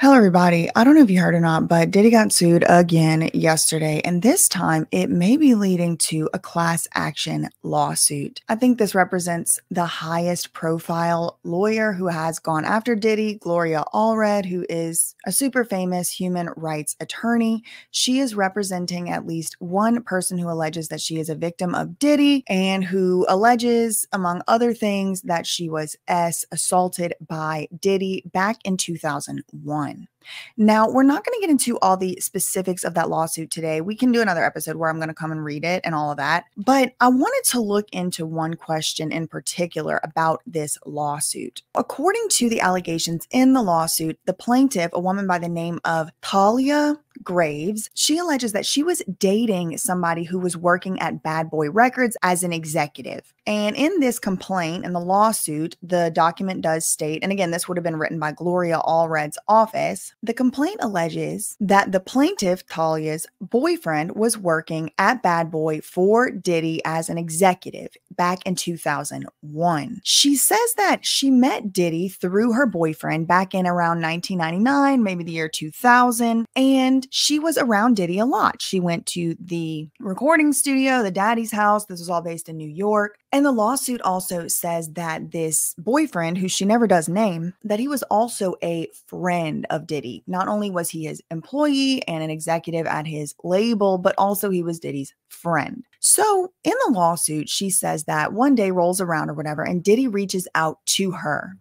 Hello, everybody. I don't know if you heard or not, but Diddy got sued again yesterday, and this time it may be leading to a class action lawsuit. I think this represents the highest profile lawyer who has gone after Diddy, Gloria Allred, who is a super famous human rights attorney. She is representing at least one person who alleges that she is a victim of Diddy and who alleges, among other things, that she was assaulted by Diddy back in 2001. Now, we're not going to get into all the specifics of that lawsuit today. We can do another episode where I'm going to come and read it and all of that. But I wanted to look into one question in particular about this lawsuit. According to the allegations in the lawsuit, the plaintiff, a woman by the name of Talia Graves, she alleges that she was dating somebody who was working at Bad Boy Records as an executive. And in this complaint, in the lawsuit, the document does state, and again, this would have been written by Gloria Allred's office, the complaint alleges that the plaintiff, Talia's boyfriend, was working at Bad Boy for Diddy as an executive back in 2001. She says that she met Diddy through her boyfriend back in around 1999, maybe the year 2000, and she was around Diddy a lot. She went to the recording studio, the Daddy's house. This was all based in New York. And the lawsuit also says that this boyfriend, who she never does name, that he was also a friend of Diddy. Not only was he his employee and an executive at his label, but also he was Diddy's friend. So in the lawsuit, she says that one day rolls around or whatever, and Diddy reaches out to her,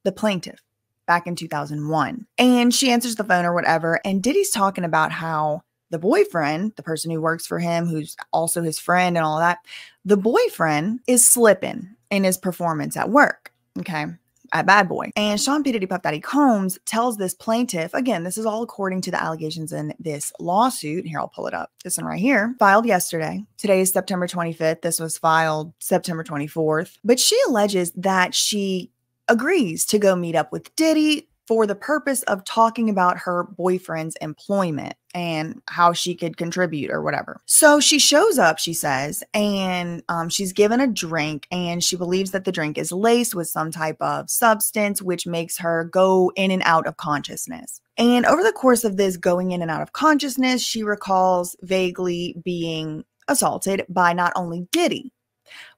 the plaintiff, back in 2001. And she answers the phone or whatever. And Diddy's talking about how the boyfriend, the person who works for him, who's also his friend and all that, the boyfriend is slipping in his performance at work, okay, at Bad Boy. And Sean P. Diddy Puff Daddy Combs tells this plaintiff, again, this is all according to the allegations in this lawsuit. Here, I'll pull it up. This one right here, filed yesterday. Today is September 25th. This was filed September 24th. But she alleges that she agrees to go meet up with Diddy for the purpose of talking about her boyfriend's employment and how she could contribute or whatever. So she shows up, she says, and she's given a drink, and she believes that the drink is laced with some type of substance, which makes her go in and out of consciousness. And over the course of this going in and out of consciousness, she recalls vaguely being assaulted by not only Diddy,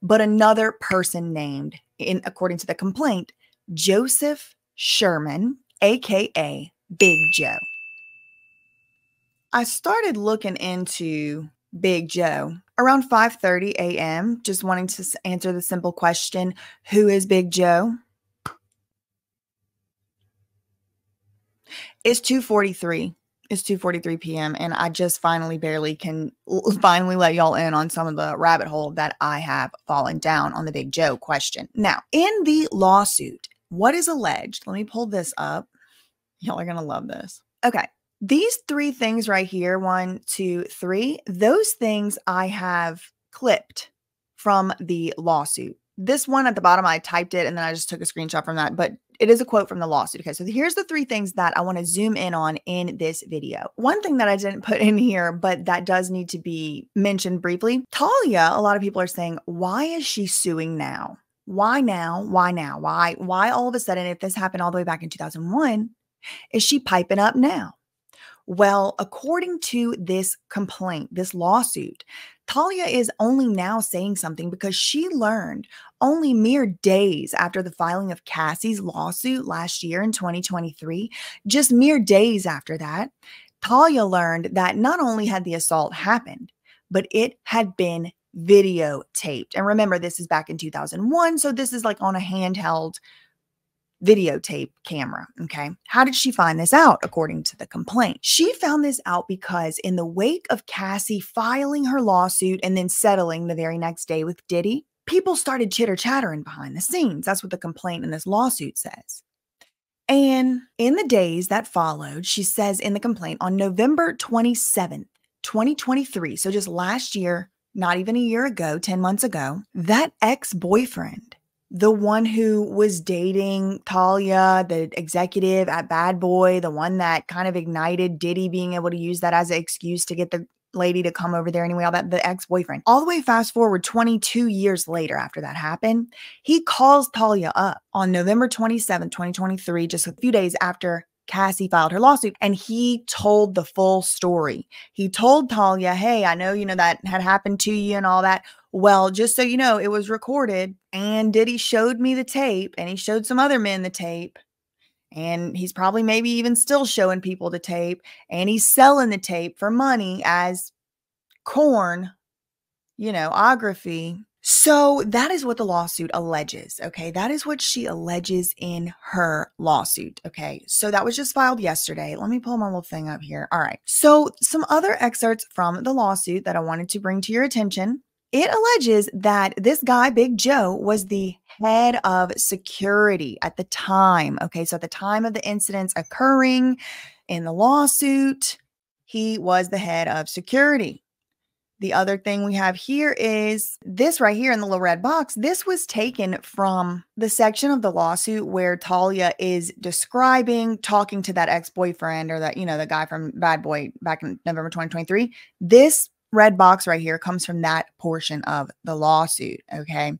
but another person named, according to the complaint, Joseph Sherman, aka Big Joe. I started looking into Big Joe around 5:30 a.m., just wanting to answer the simple question, who is Big Joe? It's 2:43. It's 2:43 p.m. and I just finally let y'all in on some of the rabbit hole that I have fallen down on the Big Joe question. Now, in the lawsuit, what is alleged? Let me pull this up. Y'all are going to love this. Okay. These three things right here, 1, 2, 3, those things I have clipped from the lawsuit. This one at the bottom, I typed it and then I just took a screenshot from that, but it is a quote from the lawsuit. Okay, so here's the three things that I want to zoom in on in this video. One thing that I didn't put in here, but that does need to be mentioned briefly. Talia, a lot of people are saying, why is she suing now? Why now? Why now? Why all of a sudden, if this happened all the way back in 2001, is she piping up now? Well, according to this complaint, this lawsuit, Talia is only now saying something because she learned only mere days after the filing of Cassie's lawsuit last year in 2023, just mere days after that, Talia learned that not only had the assault happened, but it had been videotaped. And remember, this is back in 2001, so this is like on a handheld videotape camera. Okay. How did she find this out? According to the complaint, she found this out because in the wake of Cassie filing her lawsuit and then settling the very next day with Diddy, people started chitter chattering behind the scenes. That's what the complaint in this lawsuit says. And in the days that followed, she says in the complaint, on November 27th, 2023, so just last year, not even a year ago, 10 months ago, that ex-boyfriend, the one who was dating Talia, the executive at Bad Boy, the one that kind of ignited Diddy being able to use that as an excuse to get the lady to come over there anyway, all that, the ex-boyfriend. All the way fast forward 22 years later after that happened, he calls Talia up on November 27th, 2023, just a few days after Cassie filed her lawsuit, and he told the full story. He told Talia, hey, I know, that had happened to you and all that. Well, just so you know, it was recorded, and Diddy showed me the tape, and he showed some other men the tape. And he's probably maybe even still showing people the tape, and he's selling the tape for money as corn, ography. So that is what the lawsuit alleges. Okay. That is what she alleges in her lawsuit. Okay. So that was just filed yesterday. Let me pull my little thing up here. All right. So some other excerpts from the lawsuit that I wanted to bring to your attention. It alleges that this guy, Big Joe, was the head of security at the time. Okay. So at the time of the incidents occurring in the lawsuit, he was the head of security. The other thing we have here is this right here in the little red box. This was taken from the section of the lawsuit where Talia is talking to that ex-boyfriend, or that, the guy from Bad Boy back in November 2023. This red box right here comes from that portion of the lawsuit. Okay.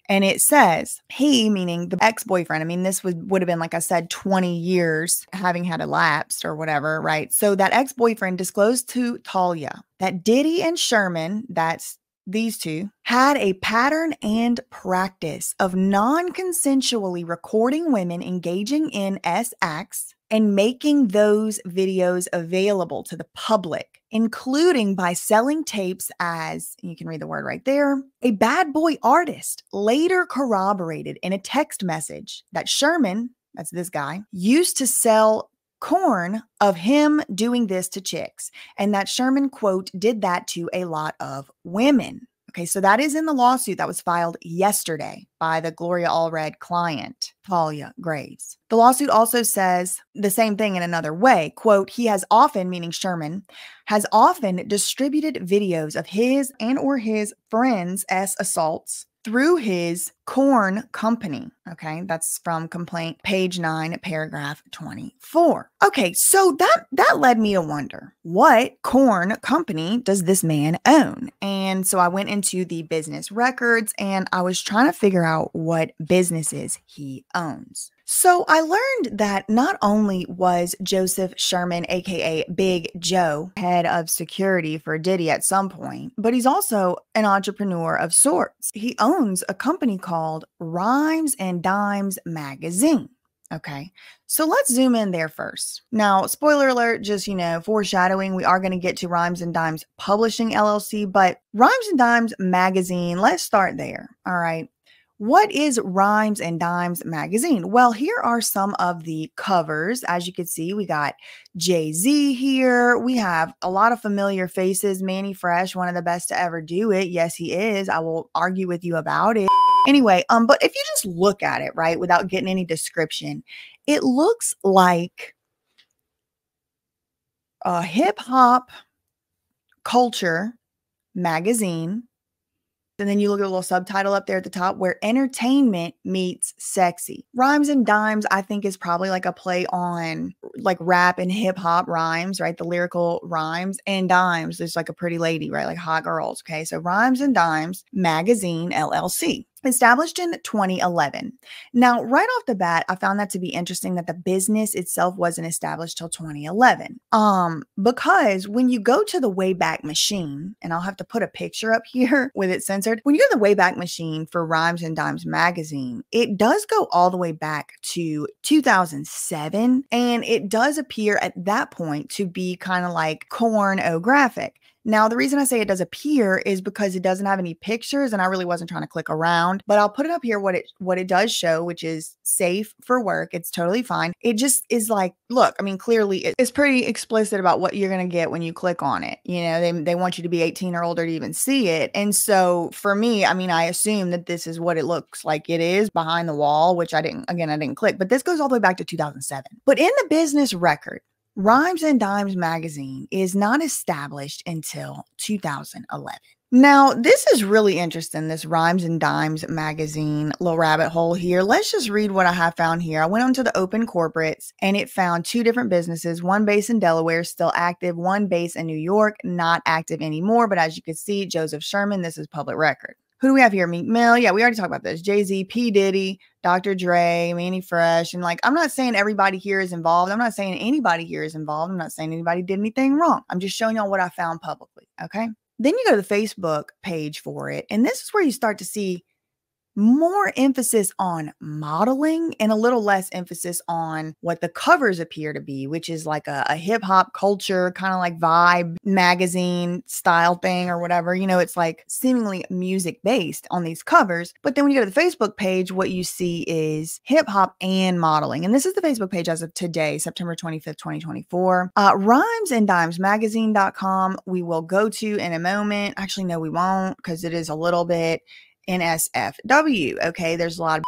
And it says he, meaning the ex-boyfriend. I mean, this would have been, like I said, 20 years having had elapsed or whatever, right? So that ex-boyfriend disclosed to Talia that Diddy and Sherman, that's these two, had a pattern and practice of non-consensually recording women engaging in acts and making those videos available to the public, including by selling tapes as, you can read the word right there, a Bad Boy artist, later corroborated in a text message that Sherman, that's this guy, used to sell corn of him doing this to chicks, and that Sherman, quote, did that to a lot of women. Okay, so that is in the lawsuit that was filed yesterday by the Gloria Allred client, Talia Graves. The lawsuit also says the same thing in another way. Quote, he has often, meaning Sherman, has often distributed videos of his and or his friends' assaults through his corn company. Okay, that's from complaint page 9, paragraph 24. Okay, so that led me to wonder, what corn company does this man own? And so I went into the business records and I was trying to figure out what businesses he owns. So I learned that not only was Joseph Sherman, aka Big Joe, head of security for Diddy at some point, but he's also an entrepreneur of sorts. He owns a company called Rhymes and Dimes Magazine. Okay, so let's zoom in there first. Now, spoiler alert, just, foreshadowing, we are going to get to Rhymes and Dimes Publishing LLC, but Rhymes and Dimes Magazine, let's start there. All right. What is Rhymes and Dimes Magazine? Well, here are some of the covers. As you can see, we got Jay-Z here. We have a lot of familiar faces. Manny Fresh, one of the best to ever do it. Yes, he is. I will argue with you about it. Anyway, but if you just look at it, right, without getting any description, it looks like a hip hop culture magazine. And then you look at a little subtitle up there at the top where entertainment meets sexy. Rhymes and Dimes, I think, is probably like a play on like rap and hip hop rhymes, right? The lyrical rhymes, and dimes. There's like a pretty lady, right? Like hot girls. Okay. So Rhymes and Dimes Magazine LLC. Established in 2011. Now, right off the bat, I found that to be interesting that the business itself wasn't established till 2011. Because when you go to the Wayback Machine, and I'll have to put a picture up here with it censored. When you go to the Wayback Machine for Rhymes and Dimes Magazine, it does go all the way back to 2007, and it does appear at that point to be kind of like cornographic. Now, the reason I say it does appear is because it doesn't have any pictures, and I really wasn't trying to click around, but I'll put it up here what it does show, which is safe for work. It's totally fine. It just is like, look, I mean, clearly it's pretty explicit about what you're going to get when you click on it. They want you to be 18 or older to even see it. And so for me, I mean, I assume that this is what it looks like it is behind the wall, which I didn't click, but this goes all the way back to 2007. But in the business record, Rhymes and Dimes Magazine is not established until 2011. Now, this is really interesting, this Rhymes and Dimes Magazine little rabbit hole here. Let's just read what I have found here. I went onto the Open Corporates, and it found 2 different businesses, one based in Delaware, still active, one based in New York, not active anymore. But as you can see, Joseph Sherman, this is public record. Who do we have here? Meek Mill. Yeah, we already talked about this. Jay-Z, P. Diddy, Dr. Dre, Manny Fresh. And like, I'm not saying everybody here is involved. I'm not saying anybody here is involved. I'm not saying anybody did anything wrong. I'm just showing y'all what I found publicly. Okay. Then you go to the Facebook page for it. And this is where you start to see more emphasis on modeling and a little less emphasis on what the covers appear to be, which is like a hip hop culture, kind of like Vibe magazine style thing or whatever. You know, it's like seemingly music based on these covers. But then when you go to the Facebook page, what you see is hip hop and modeling. And this is the Facebook page as of today, September 25th, 2024. RhymesandDimesMagazine.com we will go to in a moment. Actually, no, we won't, because it is a little bit NSFW. Okay, there's a lot of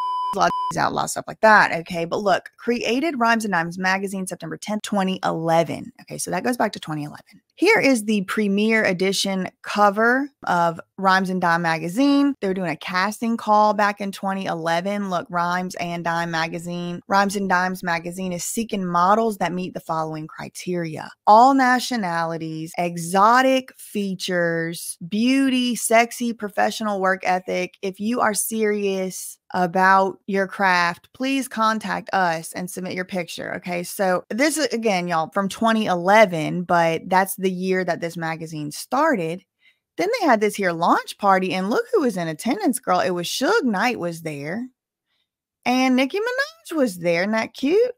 out, a lot of stuff like that. Okay, but look, created Rhymes and Dimes magazine September 10th, 2011. Okay, so that goes back to 2011. Here is the premiere edition cover of Rhymes and Dime magazine. They were doing a casting call back in 2011. Look, Rhymes and Dime magazine. Rhymes and Dimes magazine is seeking models that meet the following criteria: all nationalities, exotic features, beauty, sexy, professional work ethic. If you are serious about your craft, please contact us and submit your picture. Okay, so this is, again, y'all, from 2011, but that's the year that this magazine started. Then they had this here launch party, and look who was in attendance, girl. It was Suge Knight was there, and Nicki Minaj was there. Isn't that cute?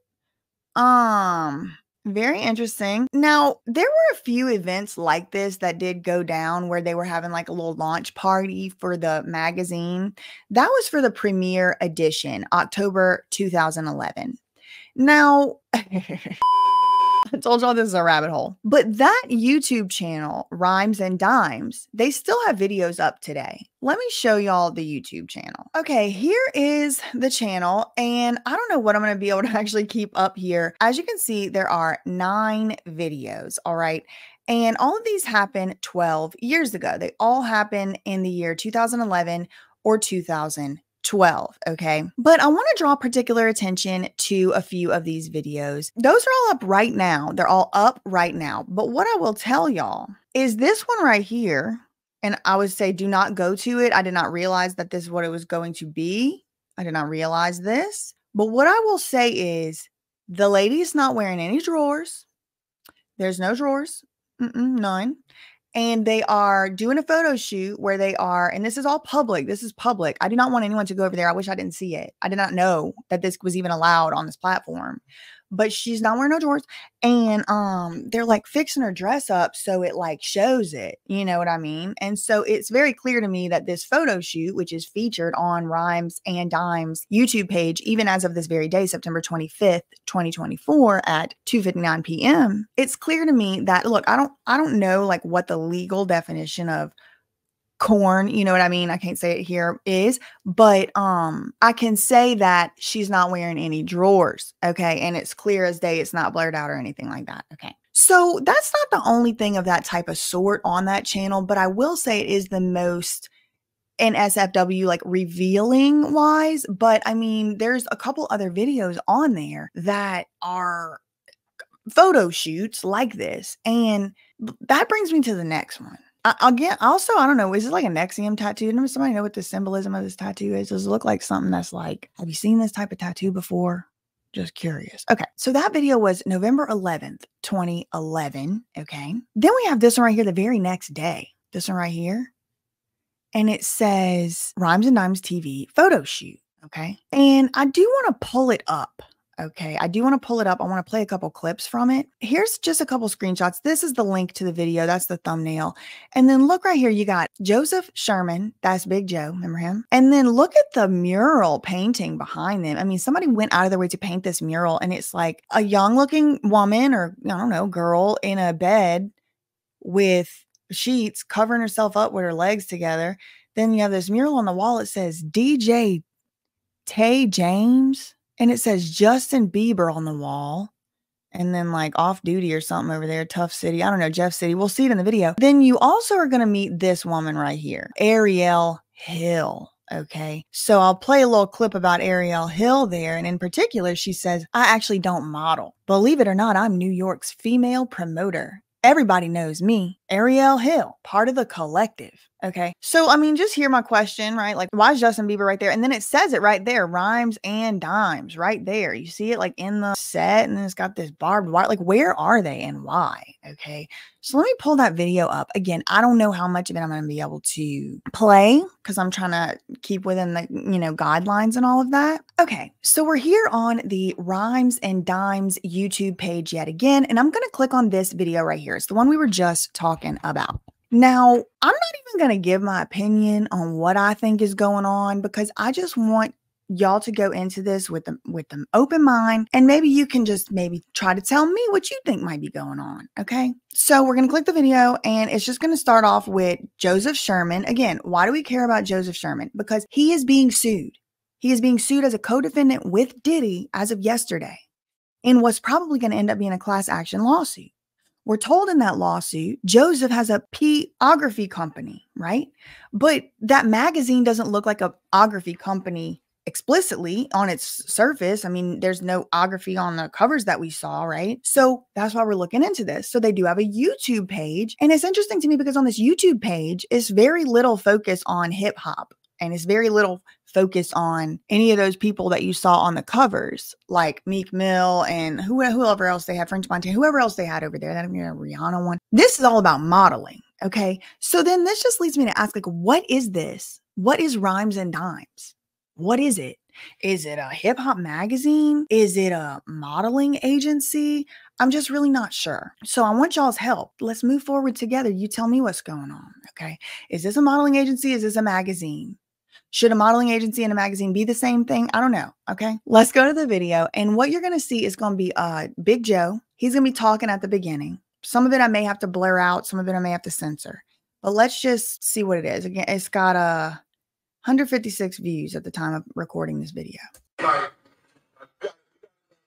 Very interesting. Now, there were a few events like this that did go down where they were having like a little launch party for the magazine. That was for the premiere edition, October 2011. Now, I told y'all this is a rabbit hole. But that YouTube channel, Rhymes and Dimes, they still have videos up today. Let me show y'all the YouTube channel. Okay, here is the channel, and I don't know what I'm going to be able to actually keep up here. As you can see, there are 9 videos, all right? And all of these happened 12 years ago. They all happened in the year 2011 or 2012. Okay. But I want to draw particular attention to a few of these videos. Those are all up right now. They're all up right now. But what I will tell y'all is this one right here, and I would say do not go to it. I did not realize that this is what it was going to be. I did not realize this. But what I will say is the lady is not wearing any drawers. There's no drawers. None. And they are doing a photo shoot where they are, and this is all public. This is public. I do not want anyone to go over there. I wish I didn't see it. I did not know that this was even allowed on this platform. But she's not wearing no drawers. And they're like fixing her dress up so it like shows it. You know what I mean? And so it's very clear to me that this photo shoot, which is featured on Rhymes and Dimes YouTube page, even as of this very day, September 25th, 2024 at 2:59 p.m., it's clear to me that, look, I don't know like what the legal definition of corn, you know what I mean? I can't say it here is, but I can say that she's not wearing any drawers, okay? And it's clear as day. It's not blurred out or anything like that, okay? So that's not the only thing of that type of sort on that channel, but I will say it is the most NSFW like revealing wise. But I mean, there's a couple other videos on there that are photo shoots like this, and that brings me to the next one. Again, also, I don't know, is it like a Nexium tattoo? Does somebody know what the symbolism of this tattoo is? Does it look like something that's like, have you seen this type of tattoo before? Just curious. Okay, so that video was November 11th, 2011, okay? Then we have this one right here the very next day. This one right here. And it says Rhymes and Dimes TV photo shoot, okay? And I do want to pull it up. Okay, I do want to pull it up. I want to play a couple clips from it. Here's just a couple screenshots. This is the link to the video. That's the thumbnail. And then look right here. You got Joseph Sherman. That's Big Joe. Remember him? And then look at the mural painting behind them. I mean, somebody went out of their way to paint this mural, and it's like a young looking woman, or I don't know, girl in a bed with sheets covering herself up with her legs together. Then you have this mural on the wall. It says DJ Tay James. And it says Justin Bieber on the wall. And then like Off Duty or something over there. Tough City. I don't know. Jeff City. We'll see it in the video. Then you also are going to meet this woman right here. Ariel Hill. Okay. So I'll play a little clip about Ariel Hill there. And in particular, she says, I actually don't model. Believe it or not, I'm New York's female promoter. Everybody knows me. Ariel Hill, part of The Collective. Okay. So, I mean, just hear my question, right? Like, why is Justin Bieber right there? And then it says it right there, rhymes and dimes right there. You see it like in the set, and then it's got this barbed wire. Like, where are they and why? Okay. So let me pull that video up. Again, I don't know how much of it I'm going to be able to play because I'm trying to keep within the, guidelines and all of that. Okay. So we're here on the Rhymes and Dimes YouTube page yet again, and I'm going to click on this video right here. It's the one we were just talking about. Now, I'm not even going to give my opinion on what I think is going on because I just want y'all to go into this with an open mind, and maybe you can just maybe try to tell me what you think might be going on. Okay. So we're going to click the video, and it's just going to start off with Joseph Sherman. Again, why do we care about Joseph Sherman? Because he is being sued. He is being sued as a co-defendant with Diddy as of yesterday in what's probably going to end up being a class action lawsuit. We're told in that lawsuit, Joseph has a P-ography company, right? But that magazine doesn't look like a ography company explicitly on its surface. I mean, there's no ography on the covers that we saw, right? So that's why we're looking into this. So they do have a YouTube page. And it's interesting to me because on this YouTube page, it's very little focus on hip hop. And it's very little focus on any of those people that you saw on the covers, like Meek Mill and whoever else they had, French Montana, whoever else they had over there. That Rihanna one. This is all about modeling. Okay. So then this just leads me to ask, like, what is this? What is Rhymes and Dimes? What is it? Is it a hip hop magazine? Is it a modeling agency? I'm just really not sure. So I want y'all's help. Let's move forward together. You tell me what's going on. Okay. Is this a modeling agency? Is this a magazine? Should a modeling agency and a magazine be the same thing? I don't know. Okay. Let's go to the video. And what you're going to see is going to be Big Joe. He's going to be talking at the beginning. Some of it I may have to blur out. Some of it I may have to censor. But let's just see what it is. Again, it's got 156 views at the time of recording this video. Like,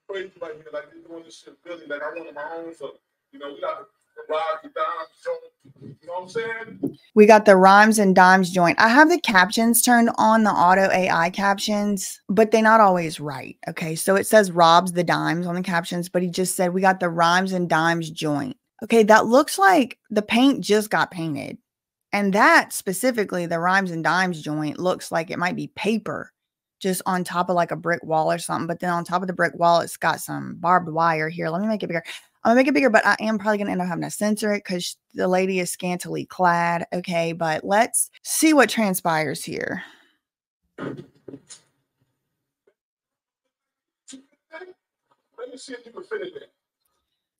crazy right here. Like, they're doing this shit really. Like, I wanted my own. So, we got to ride it down. So, you know what I'm saying? We got the Rhymes and Dimes joint. I have the captions turned on, the auto AI captions, but they're not always right. Okay. So it says Robs the Dimes on the captions, but he just said we got the Rhymes and Dimes joint. Okay. That looks like the paint just got painted. And that specifically, the Rhymes and Dimes joint looks like it might be paper just on top of like a brick wall or something. But then on top of the brick wall, it's got some barbed wire here. Let me make it bigger. I'm gonna make it bigger, but I am probably gonna end up having to censor it because the lady is scantily clad. Okay, but let's see what transpires here. Let me see if you can fit it in.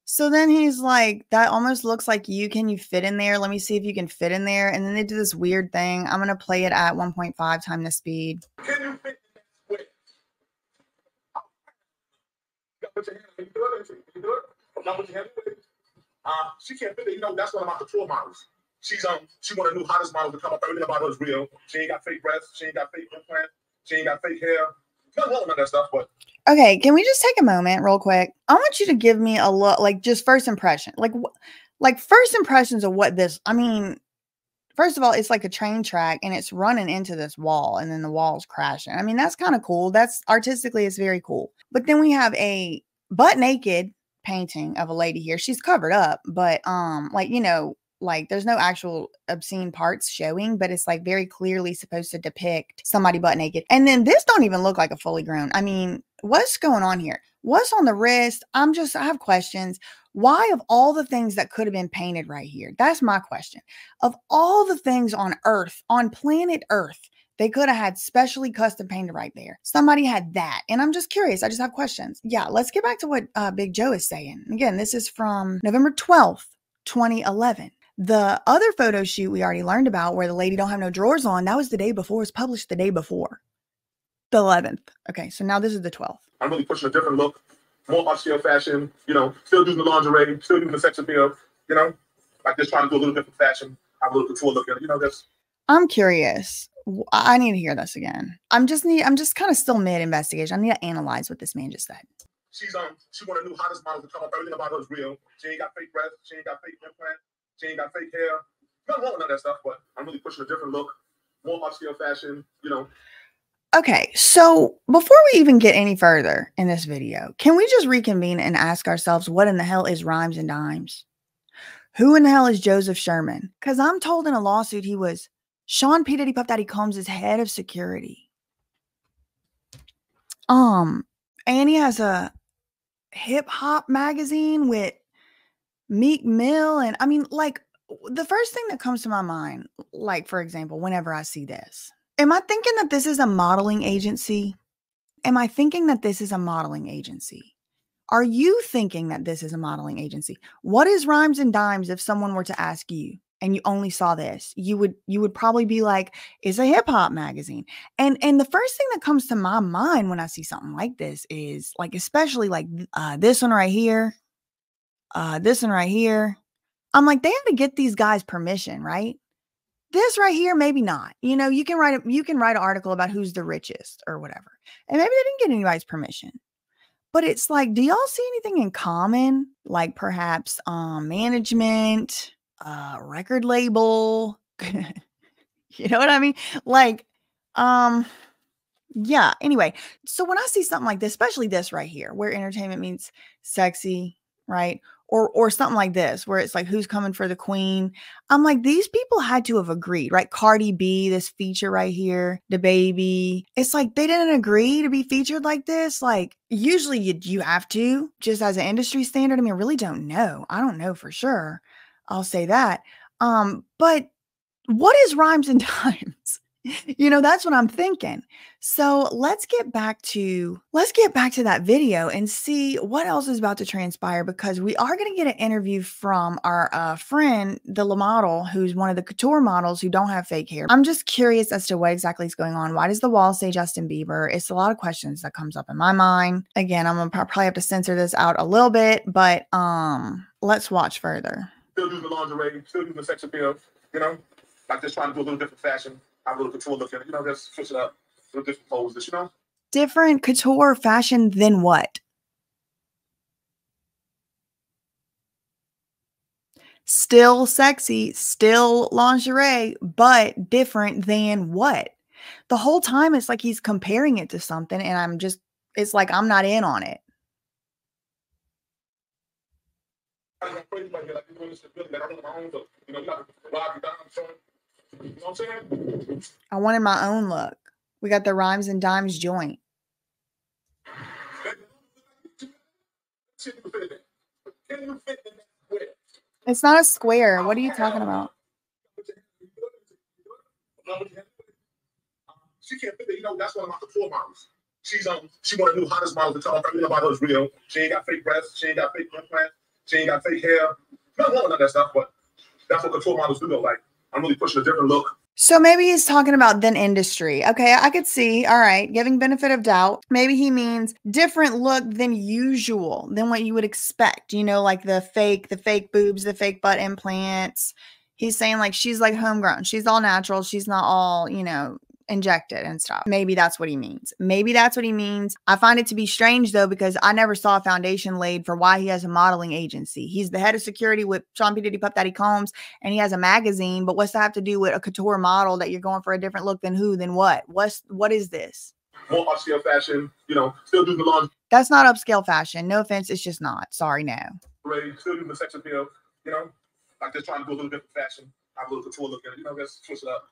So then he's like, that almost looks like you. Can you fit in there? Let me see if you can fit in there. And then they do this weird thing. I'm gonna play it at 1.5 times the speed. Can you fit in this way? You gotta put your hand in. Can you do it? She can't fit it. That's one of my couture models. She one of the new hottest models to come up. Everything about her is real. She ain't got fake breasts. She ain't got fake implant. She ain't got fake hair. Nothing wrong with that stuff, but. Okay, can we just take a moment real quick? I want you to give me a look, like just first impression. Like first impressions of what this, I mean, first of all, it's like a train track and it's running into this wall and then the wall's crashing. I mean, that's kind of cool. That's artistically, it's very cool. But then we have a butt naked painting of a lady here. She's covered up, but like there's no actual obscene parts showing, but it's like very clearly supposed to depict somebody butt naked. And then this don't even look like a fully grown. I mean, what's going on here? What's on the wrist? I have questions. Why, of all the things that could have been painted right here? That's my question. Of all the things on Earth, on planet Earth, they could have had specially custom painted right there. Somebody had that. And I'm just curious. I just have questions. Yeah, let's get back to what Big Joe is saying. Again, this is from November 12th, 2011. The other photo shoot we already learned about where the lady don't have no drawers on, that was the day before. It was published the day before. The 11th. Okay, so now this is the 12th. I'm really pushing a different look, more upscale fashion, still doing the lingerie, still doing the sex appeal, like just trying to do a little different fashion, have a little couture look at it, this. I'm curious. I need to hear this again. I'm just kind of still mid-investigation. I need to analyze what this man just said. She one of the new hottest models to come up. Everything about her is real. She ain't got fake breasts. She ain't got fake implant. She ain't got fake hair. Nothing wrong with none of that stuff, but I'm really pushing a different look, more upscale fashion, Okay, so before we even get any further in this video, can we just reconvene and ask ourselves what in the hell is Rhymes and Dimes? Who in the hell is Joseph Sherman? Because I'm told in a lawsuit he was Sean P. Diddy Puff Daddy Combs is head of security. And he has a hip hop magazine with Meek Mill. And I mean, like, the first thing that comes to my mind, like, for example, whenever I see this, am I thinking that this is a modeling agency? Am I thinking that this is a modeling agency? Are you thinking that this is a modeling agency? What is Rhymes and Dimes if someone were to ask you and you only saw this? You would probably be like, it's a hip hop magazine. And the first thing that comes to my mind when I see something like this is like, especially like this one right here, this one right here. I'm like, they had to get these guys permission, right? This right here, maybe not. You know, you can write an article about who's the richest or whatever. And maybe they didn't get anybody's permission. But it's like, do y'all see anything in common? Like perhaps management, record label. You know what I mean? Like, yeah. Anyway, so when I see something like this, especially this right here, where entertainment means sexy, right? Or something like this, where it's like, who's coming for the queen? I'm like, these people had to have agreed, right? Cardi B, this feature right here, the baby. It's like they didn't agree to be featured like this. Like, usually you have to, just as an industry standard. I mean, I really don't know. I don't know for sure. I'll say that. But what is Rhymes and Dimes? You know, that's what I'm thinking. So let's get back to that video and see what else is about to transpire, because we are going to get an interview from our friend, the La Model, who's one of the couture models who don't have fake hair. I'm just curious as to what exactly is going on. Why does the wall say Justin Bieber? It's a lot of questions that comes up in my mind. Again, I'm gonna probably have to censor this out a little bit, but let's watch further. Still doing the lingerie, still doing the sex appeal, you know, like just trying to do a little different fashion. Have a little couture look at it, you know, just switch it up, little different poses, you know. Different couture fashion than what? Still sexy, still lingerie, but different than what? The whole time it's like he's comparing it to something, and it's like I'm not in on it. I wanted my own look. We got the Rhymes and Dimes joint. It's not a square. What are you talking about? She can't fit it. You know, that's one of my couture models. She one of the new hottest models to tell her about her is real. She ain't got fake breasts. She ain't got fake implants. She ain't got fake hair. Not none of that stuff, but that's what couture models do though. Like, I'm really pushing a different look. So maybe he's talking about then industry. Okay, I could see. All right, giving benefit of doubt. Maybe he means different look than usual, than what you would expect. You know, like the fake boobs, the fake butt implants. He's saying like she's like homegrown. She's all natural. She's not all, you know, injected and stuff. Maybe that's what he means. Maybe that's what he means. I find it to be strange though, because I never saw a foundation laid for why he has a modeling agency. He's the head of security with Sean P. Diddy Puff Daddy Combs, and he has a magazine, but what's that have to do with a couture model that you're going for a different look than who, than what? What is this? More upscale fashion, you know, still doing the laundry. That's not upscale fashion. No offense, it's just not. Sorry, no. Still doing the sex appeal, you know, like just trying to do a little different fashion. Have a little couture look at it, you know, just switch it up.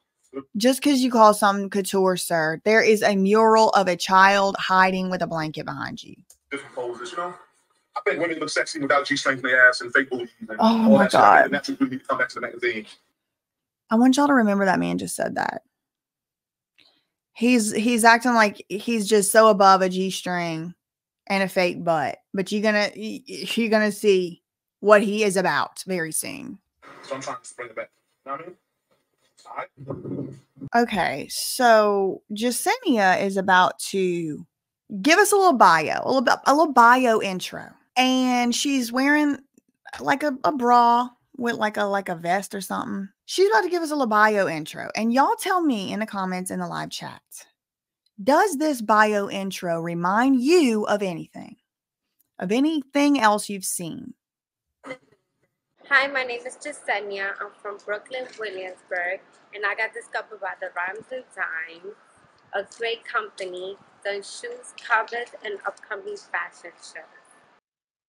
Just because you call something couture, sir, there is a mural of a child hiding with a blanket behind you. Different poses, you know. I think women look sexy without G-strings in their ass and fake booties. And oh my God. And that's what we need to come back to the magazine. I want y'all to remember that man just said that. He's acting like he's just so above a G-string and a fake butt. But you're gonna see what he is about very soon. So I'm trying to bring it back. You know what I mean? Okay, so Jessenia is about to give us a little bio, a little bio intro, and she's wearing like a bra with like a vest or something. She's about to give us a little bio intro, and y'all tell me in the comments in the live chat, does this bio intro remind you of anything else you've seen? Hi, my name is Jessenia. I'm from Brooklyn, Williamsburg, and I got discovered by the Rhymes and Dimes, a great company, done shoes, covers, and upcoming fashion shows.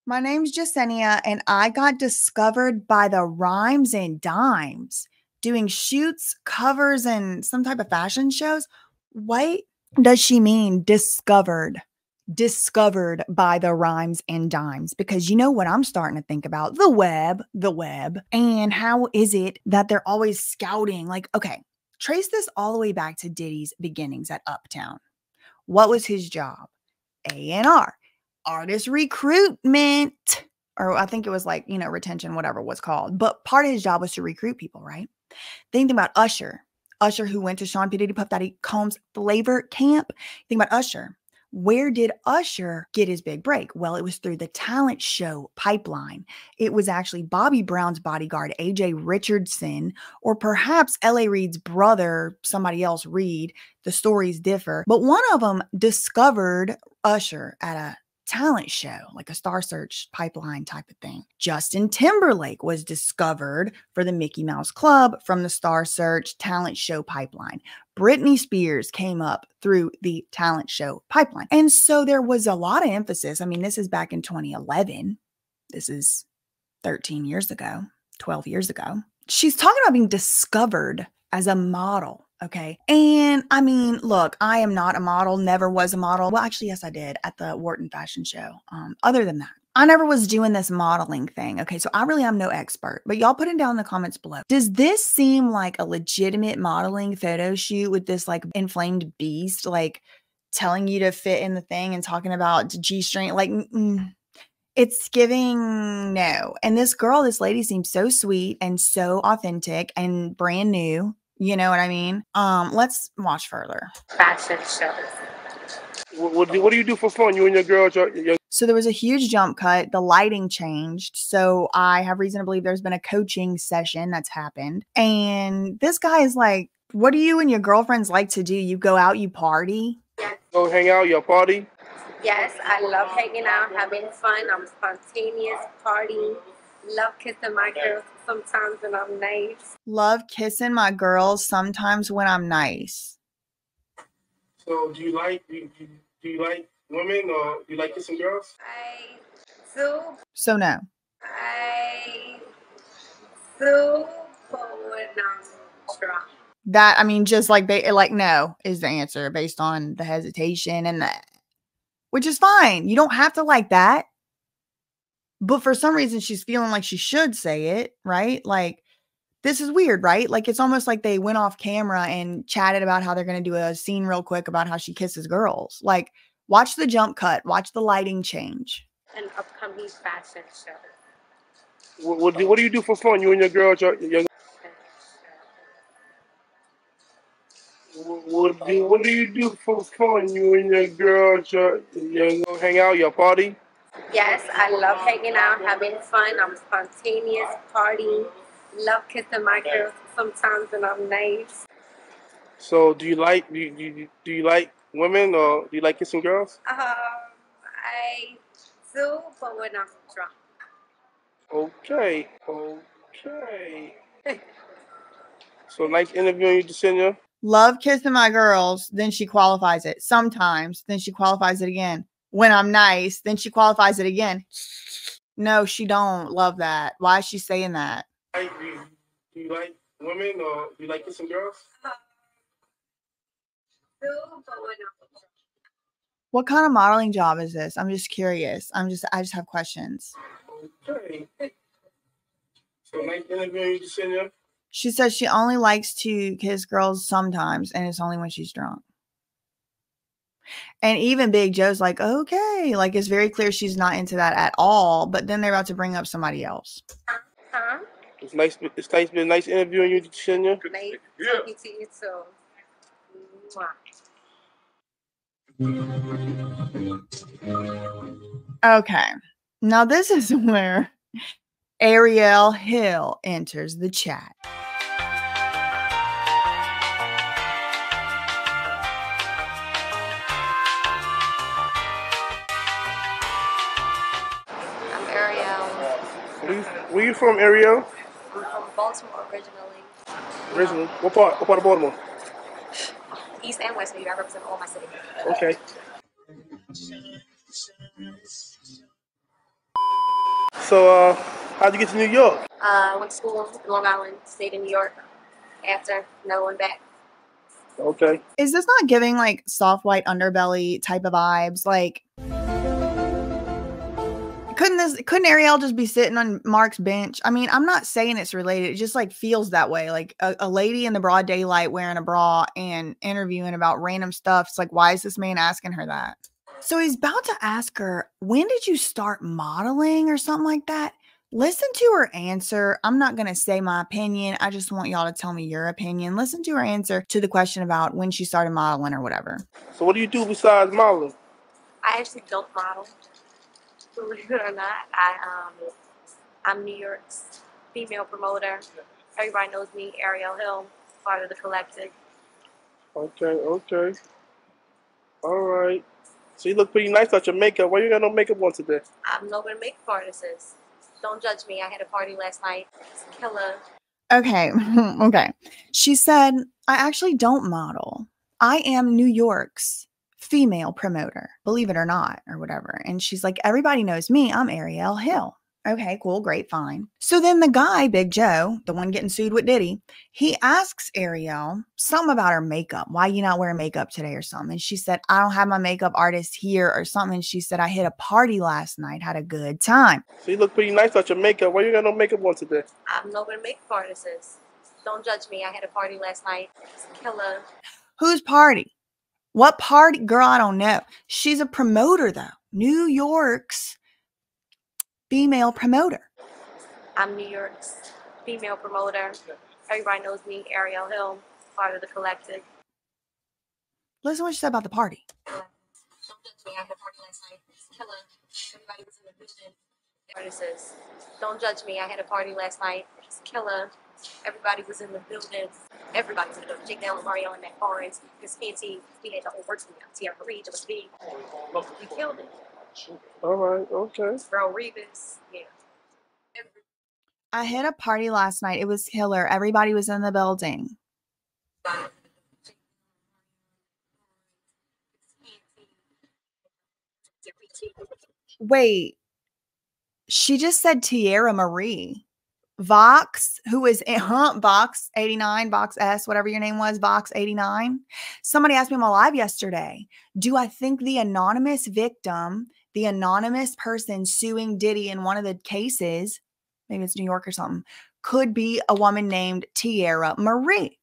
My name's Jessenia, and I got discovered by the Rhymes and Dimes. doing shoots, covers, and some type of fashion shows. What does she mean discovered? Discovered by the Rhymes and Dimes, because you know what I'm starting to think about? The web. And how is it that they're always scouting? Like, okay, trace this all the way back to Diddy's beginnings at Uptown. What was his job? A&R, artist recruitment, or I think it was like, retention, whatever it was called. But part of his job was to recruit people, right? Think about Usher. Usher, who went to Sean P. Diddy, Puff Daddy, Combs Flavor Camp. Think about Usher. Where did Usher get his big break? Well, it was through the talent show pipeline. It was actually Bobby Brown's bodyguard, AJ Richardson, or perhaps L.A. Reid's brother, somebody else, Reid. The stories differ. But one of them discovered Usher at a talent show, like a Star Search pipeline type of thing. Justin Timberlake was discovered for the Mickey Mouse Club from the Star Search talent show pipeline. Britney Spears came up through the talent show pipeline. And so there was a lot of emphasis. I mean, this is back in 2011. This is 13 years ago, 12 years ago. She's talking about being discovered as a model. Okay. And I mean, look, I am not a model, never was a model. Well, actually, yes, I did at the Wharton Fashion Show. Other than that, I never was doing this modeling thing. Okay. So I really am no expert, but y'all put it down in the comments below. Does this seem like a legitimate modeling photo shoot with this like inflamed beast, like telling you to fit in the thing and talking about G-string? Like, it's giving no. And this lady seems so sweet and so authentic and brand new. You know what I mean? Let's watch further. Fashion shows. What do you do for fun? You and your girls? So there was a huge jump cut. The lighting changed. So I have reason to believe there's been a coaching session that's happened. And this guy is like, what do you and your girlfriends like to do? You go out, you party? Yes. Go hang out, your party? Yes, I love hanging out, having fun. I'm spontaneous, partying. Love kissing my girls sometimes when I'm nice. Love kissing my girls sometimes when I'm nice. So do you like women, or do you like kissing girls? I do. So no. I do, but when I'm drunk. That, I mean, just like no is the answer based on the hesitation and that, which is fine. You don't have to like that. But for some reason, she's feeling like she should say it, right? Like, this is weird, right? Like, it's almost like they went off camera and chatted about how they're going to do a scene real quick about how she kisses girls. Like, watch the jump cut. Watch the lighting change. An upcoming fashion show. What do you do for fun? You and your girls? What do you do for fun? You and your girls? You go hang out, your party? Yes, I love hanging out, having fun. I'm spontaneous, partying. Love kissing my girls sometimes when I'm nice. So do you like women, or do you like kissing girls? I do, but when I'm drunk. Okay. So nice interviewing you, Jasenia. Love kissing my girls, then she qualifies it. Sometimes, then she qualifies it again. When I'm nice, then she qualifies it again. No, she don't love that. Why is she saying that? Do you like women, or do you like kissing girls? Do, but when I'm drunk. What kind of modeling job is this? I'm just curious. I just have questions. Okay. So nice interviewing you, Jasenia. She says she only likes to kiss girls sometimes, and it's only when she's drunk. And even Big Joe's like, okay, like it's very clear she's not into that at all. But then they're about to bring up somebody else. Huh? It's nice. It's been nice interviewing you, Jasenia. Nice talking to you too. Mwah. Okay, now this is where Ariel Hill enters the chat. Where you from, Ariel? I'm from Baltimore originally. Originally? What part of Baltimore? East and West New York. I represent all my cities. Okay. So, how'd you get to New York? I went to school in Long Island, stayed in New York. after no one back. Okay. Is this not giving like soft white underbelly type of vibes? Like, couldn't Ariel just be sitting on Mark's bench? I mean, I'm not saying it's related. It just like feels that way. Like a lady in the broad daylight wearing a bra and interviewing about random stuff. It's like, why is this man asking her that? So he's about to ask her, when did you start modeling or something like that? Listen to her answer. I'm not going to say my opinion. I just want y'all to tell me your opinion. Listen to her answer to the question about when she started modeling or whatever. So what do you do besides modeling? I actually don't model. Believe it or not, I'm New York's female promoter. Everybody knows me, Ariel Hill, part of the collective. Okay. All right. So you look pretty nice without your makeup. Why you got no makeup on today? I'm no good makeup artist. Don't judge me. I had a party last night. It's killer. Okay. Okay. She said, I actually don't model. I am New York's female promoter, believe it or not, or whatever. And she's like, everybody knows me. I'm Ariel Hill. Okay, cool, great, fine. So then the guy, Big Joe, the one getting sued with Diddy, he asks Ariel something about her makeup. Why you not wearing makeup today or something? And she said, I don't have my makeup artist here or something. And she said, I hit a party last night, had a good time. So you look pretty nice without your makeup. Why you got no makeup on today? I'm no good makeup artist. Don't judge me. I had a party last night. It's killer. Whose party? What party? Girl, I don't know. She's a promoter, though. New York's female promoter. I'm New York's female promoter. Everybody knows me, Ariel Hill, part of the collective. Listen to what she said about the party. Don't judge me. I had a party last night. It's killer. Everybody was in the building. Artists, don't judge me. I had a party last night. It's killer. Everybody was in the building. Everybody was in the building. Jake Down, Mario, and Matt Barnes. Miss Fancy. We had the whole works. Tierra Marie, Just B. We killed it. All right. Okay. Bro, Rebus. Yeah. I hit a party last night. It was killer. Everybody was in the building. Wait. She just said Tierra Marie. Vox, who is Vox 89, Vox S, whatever your name was, Vox 89. Somebody asked me on my live yesterday, do I think the anonymous victim, the anonymous person suing Diddy in one of the cases, maybe it's New York or something, could be a woman named Tierra Marie?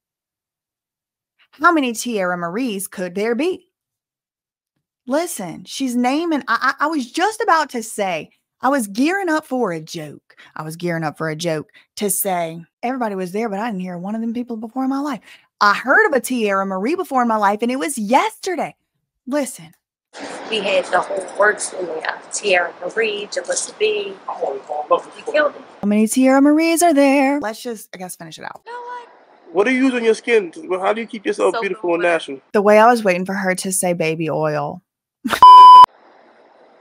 How many Tierra Maries could there be? Listen, she's naming, I was just about to say, I was gearing up for a joke. To say everybody was there, but I didn't hear one of them people before in my life. I heard of a Tierra Marie before in my life, and it was yesterday. Listen. We had the whole works in there. Tierra Marie, Jalissa B. We killed it. How many Tierra Maries are there? Let's just, I guess, finish it out. You know what? What do you use on your skin? How do you keep yourself Soap beautiful and and natural? The way I was waiting for her to say baby oil.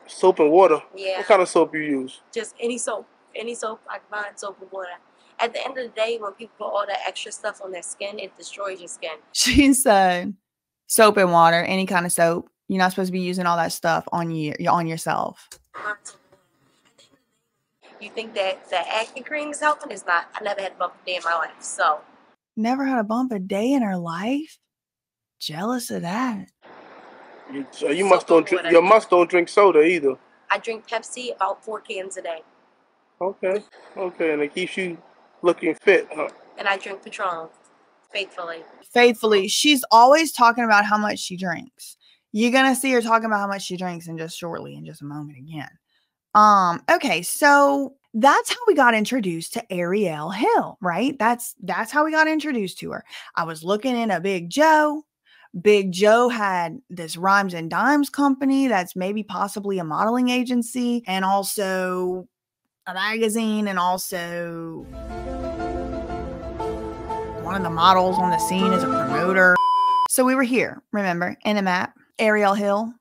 Soap and water? Yeah. What kind of soap you use? Just any soap. Any soap. I can find soap and water. At the end of the day, when people put all that extra stuff on their skin, it destroys your skin. She said soap and water, any kind of soap. You're not supposed to be using all that stuff on yourself. You think that the acne cream is helping? It's not. I never had a bump a day in my life, so. Never had a bump a day in her life? Jealous of that. You must don't drink soda either. I drink Pepsi about 4 cans a day. Okay, and it keeps you looking fit, huh? And I drink Patron, faithfully. She's always talking about how much she drinks. You're gonna see her talking about how much she drinks in just a moment again. Okay, so that's how we got introduced to Ariel Hill, right? That's how we got introduced to her. I was looking in a Big Joe. Big Joe had this Rhymes and Dimes company that's maybe possibly a modeling agency and also a magazine, and also one of the models on the scene is a promoter. So we were here, remember, in the map, Ariel Hill.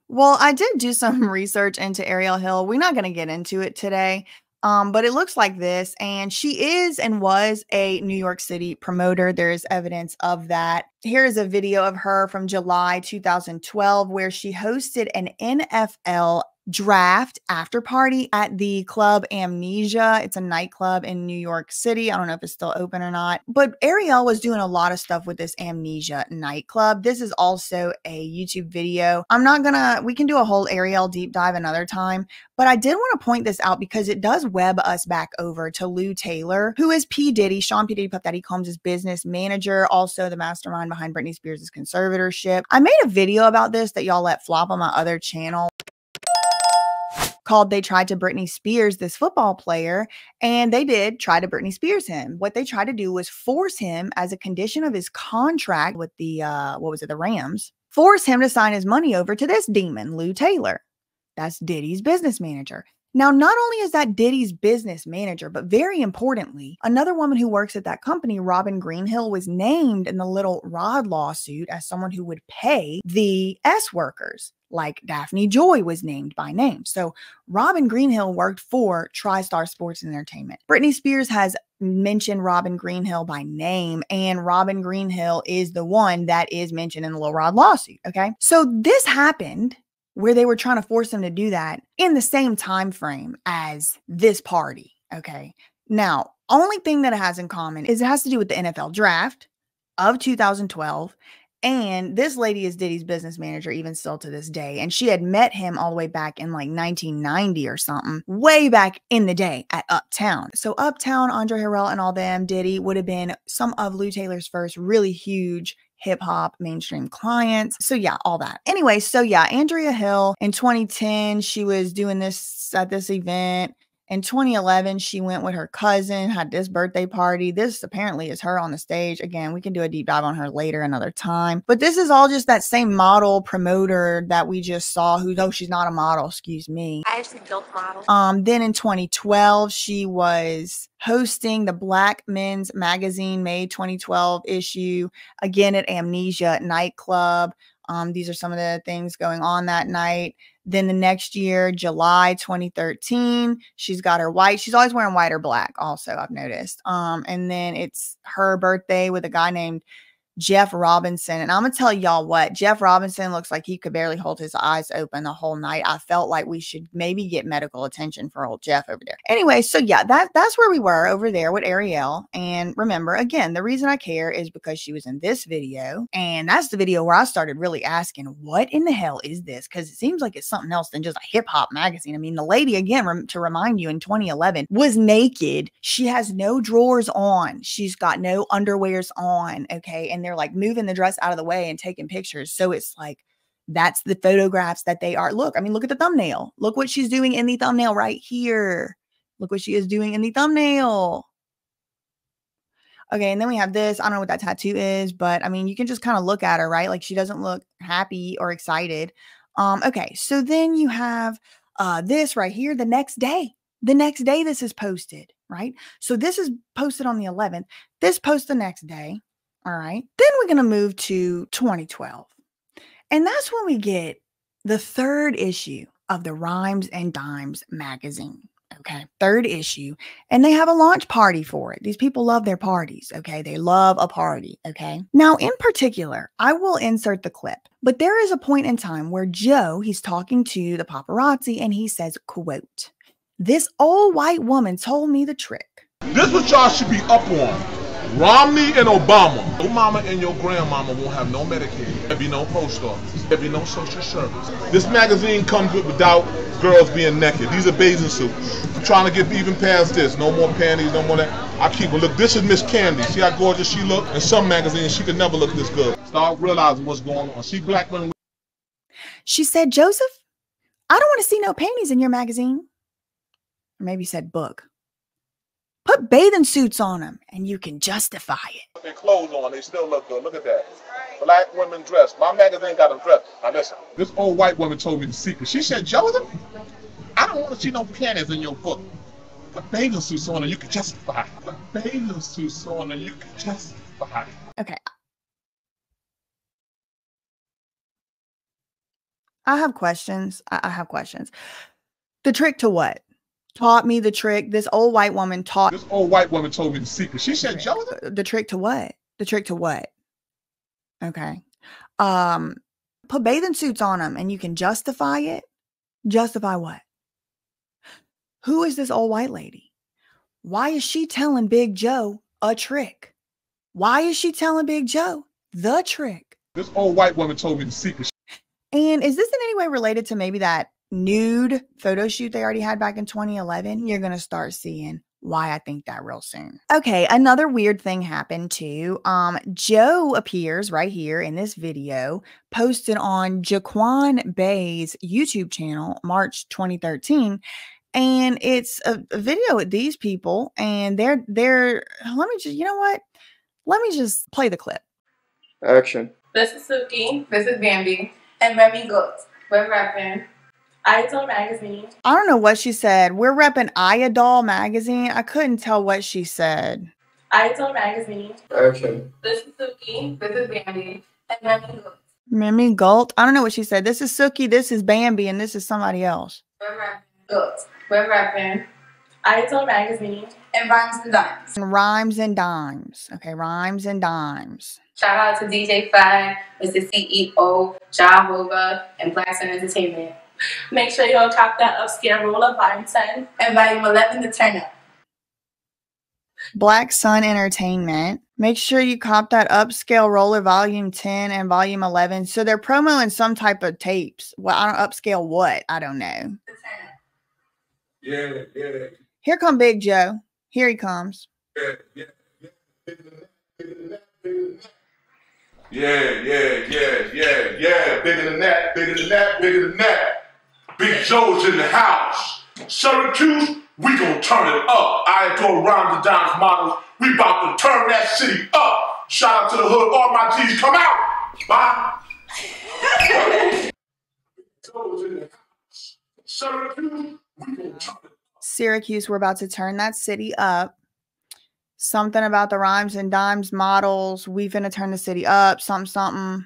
Well, I did do some research into Ariel Hill. We're not going to get into it today. But it looks like this, and she is and was a New York City promoter. There is evidence of that. Here is a video of her from July 2012 where she hosted an NFL draft after party at the club Amnesia. It's a nightclub in New York City. I don't know if it's still open or not, but Ariel was doing a lot of stuff with this Amnesia nightclub. This is also a YouTube video. We can do a whole Ariel deep dive another time, but I did want to point this out because it does web us back over to Lou Taylor, who is P. Diddy, Sean P. Diddy Puff Daddy Combs' business manager, also the mastermind behind Britney Spears' conservatorship. I made a video about this that y'all let flop on my other channel called They Tried to Britney Spears this football player, and they did try to Britney Spears him. What they tried to do was force him, as a condition of his contract with the, the Rams, force him to sign his money over to this demon, Lou Taylor. That's Diddy's business manager. Now, not only is that Diddy's business manager, but very importantly, another woman who works at that company, Robin Greenhill, was named in the Little Rod lawsuit as someone who would pay the S workers, like Daphne Joy was named by name. So Robin Greenhill worked for TriStar Sports and Entertainment. Britney Spears has mentioned Robin Greenhill by name, and Robin Greenhill is the one that is mentioned in the Little Rod lawsuit. Okay. So this happened where they were trying to force him to do that in the same time frame as this party. Okay. Now, only thing that it has in common is it has to do with the NFL draft of 2012. And this lady is Diddy's business manager even still to this day. And she had met him all the way back in like 1990 or something, way back in the day at Uptown. So Uptown, Andre Harrell and all them, Diddy would have been some of Lou Taylor's first really huge hip hop mainstream clients. So yeah, all that. Anyway, so yeah, Andrea Hill in 2010, she was doing this at this event. In 2011, she went with her cousin, had this birthday party. This apparently is her on the stage. Again, we can do a deep dive on her later another time. But this is all just that same model promoter that we just saw who, though she's not a model, excuse me. I actually don't model. Then in 2012, she was hosting the Black Men's Magazine May 2012 issue, again at Amnesia nightclub. These are some of the things going on that night. Then the next year, July 2013, she's got her white. She's always wearing white or black also, I've noticed. And then it's her birthday with a guy named Jeff Robinson. And I'm going to tell y'all what, Jeff Robinson looks like he could barely hold his eyes open the whole night. I felt like we should maybe get medical attention for old Jeff over there. Anyway, so yeah, that's where we were over there with Ariel. And remember, again, the reason I care is because she was in this video. And that's the video where I started really asking, what in the hell is this? Because it seems like it's something else than just a hip hop magazine. I mean, the lady, again, to remind you, in 2011 was naked. She has no drawers on. She's got no underwears on. Okay. And they're like moving the dress out of the way and taking pictures. So it's like, that's the photographs that they are. Look, I mean, look at the thumbnail. Look what she's doing in the thumbnail right here. Look what she is doing in the thumbnail. Okay. And then we have this. I don't know what that tattoo is, but I mean, you can just kind of look at her, right? Like she doesn't look happy or excited. Okay. So then you have this right here. The next day this is posted, right? So this is posted on the 11th. This posts the next day. All right. Then we're going to move to 2012. And that's when we get the third issue of the Rhymes and Dimes magazine. Okay. Third issue. And they have a launch party for it. These people love their parties. Okay. They love a party. Okay. Now, in particular, I will insert the clip, but there is a point in time where Joe, he's talking to the paparazzi and he says, quote, "This old white woman told me the trick." This what y'all should be up on. Romney and Obama. Your mama and your grandmama won't have no Medicaid. There'll be no post office. There'll be no social service. This magazine comes without girls being naked. These are bathing suits. I'm trying to get even past this. No more panties, no more that. I keep, look, this is Miss Candy. See how gorgeous she look? In some magazines, she could never look this good. Start realizing what's going on. See black women. She said, "Joseph, I don't want to see no panties in your magazine." Or maybe said book. "Put bathing suits on them and you can justify it." Their clothes on, they still look good. Look at that. Black women dressed. My magazine got them dressed. Now listen, this old white woman told me the secret. She said, "Joseph, I don't want to see no panties in your book. Put bathing suits on and you can justify it. Put bathing suits on and you can justify it." Okay. I have questions. I have questions. The trick to what? Taught me the trick. This old white woman taught. This old white woman told me the secret. She said, "Joseph." The trick to what? The trick to what? Okay. Put bathing suits on them and you can justify it. Justify what? Who is this old white lady? Why is she telling Big Joe a trick? Why is she telling Big Joe the trick? This old white woman told me the secret. And is this in any way related to maybe that nude photo shoot they already had back in 2011? You're going to start seeing why I think that real soon. Okay, another weird thing happened too. Joe appears right here in this video posted on Jaquan Bay's YouTube channel, March 2013. And it's a video with these people, and they're let me just, you know what? Let me just play the clip. Action. This is Suki. This is Bambi. And Remy Goods. We're repping Idol Magazine. I don't know what she said. We're repping Idol Magazine. I couldn't tell what she said. Idol Magazine. Action. This is Suki. This is Bambi. And Remy Goods. Remy Galt. I don't know what she said. This is Suki. This is Bambi. And this is somebody else. We're repping Goods. We're repping Idol Magazine. And Rhymes and Dimes. And Rhymes and Dimes. Okay, Rhymes and Dimes. Shout out to DJ Flag, Mr. CEO, Jehovah, and Black Sun Entertainment. Make sure y'all cop that upscale roller volume 10 and volume 11 to turn up. Black Sun Entertainment. Make sure you cop that upscale roller volume 10 and volume 11. So they're promoing some type of tapes. Well, I don't upscale what? I don't know. Yeah. Here come Big Joe. Here he comes. Yeah. Bigger than that. Big Joe's in the house. Syracuse, we gonna turn it up. I go around the Dimes models. We about to turn that city up. Shout out to the hood. All my G's come out. Bye. Joe's in the house. Syracuse, we gonna turn it up. Syracuse, we're about to turn that city up. Something about the Rhymes and Dimes models. We finna turn the city up. Something.